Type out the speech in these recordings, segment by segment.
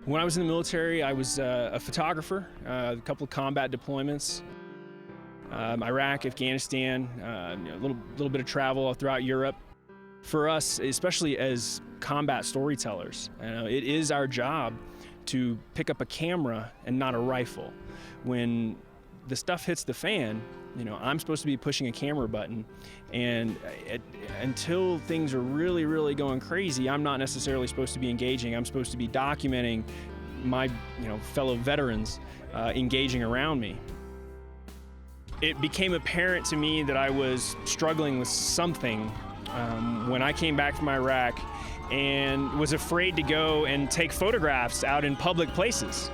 When I was in the military, I was a photographer, a couple of combat deployments, Iraq, Afghanistan, a little bit of travel throughout Europe. For us, especially as combat storytellers, it is our job to pick up a camera and not a rifle. When the stuff hits the fan, I'm supposed to be pushing a camera button, and until things are really going crazy, I'm not necessarily supposed to be engaging. I'm supposed to be documenting my fellow veterans engaging around me. It became apparent to me that I was struggling with something when I came back from Iraq and was afraid to go and take photographs out in public places.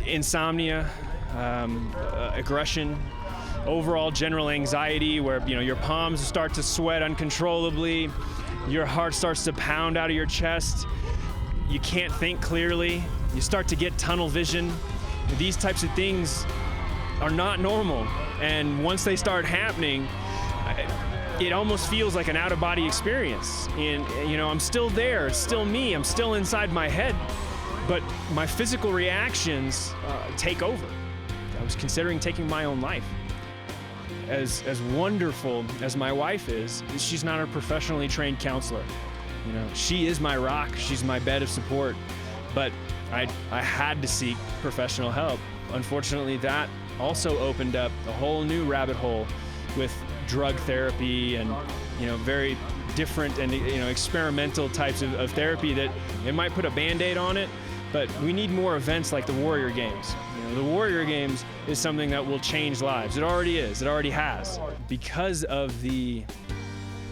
Insomnia, aggression, overall general anxiety where your palms start to sweat uncontrollably, your heart starts to pound out of your chest, you can't think clearly, you start to get tunnel vision. These types of things are not normal, and once they start happening, it almost feels like an out-of-body experience. And I'm still there, it's still me, I'm still inside my head, but my physical reactions take over. I was considering taking my own life. As wonderful as my wife is, she's not a professionally trained counselor. She is my rock, she's my bed of support, but I had to seek professional help. Unfortunately, that also opened up a whole new rabbit hole with drug therapy and very different and experimental types of therapy that it might put a Band-Aid on it, but we need more events like the Warrior Games. The Warrior Games is something that will change lives. It already is, it already has. Because of the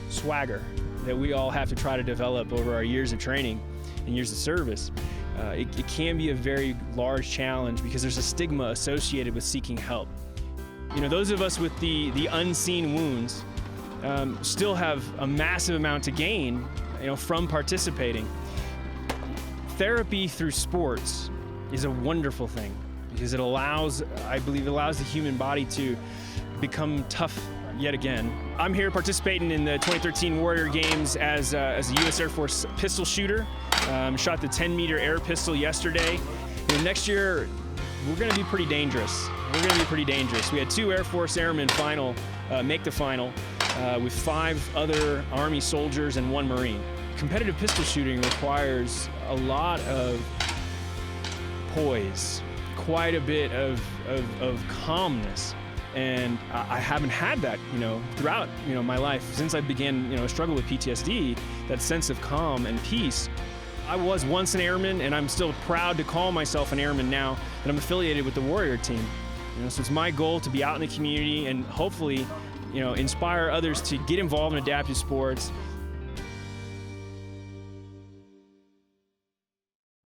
swagger that we all have to try to develop over our years of training and years of service, it can be a very large challenge because there's a stigma associated with seeking help. Those of us with the unseen wounds still have a massive amount to gain from participating. Therapy through sports is a wonderful thing because I believe it allows the human body to become tough yet again. I'm here participating in the 2013 Warrior Games as a U.S. Air Force pistol shooter. Shot the 10-meter air pistol yesterday. Next year, we're going to be pretty dangerous. We had 2 Air Force Airmen make the final with 5 other Army soldiers and 1 Marine. Competitive pistol shooting requires a lot of poise, quite a bit of calmness, and I haven't had that throughout my life since I began a struggle with PTSD. That sense of calm and peace. I was once an airman, and I'm still proud to call myself an airman now that I'm affiliated with the Warrior team. So it's my goal to be out in the community and hopefully inspire others to get involved in adaptive sports,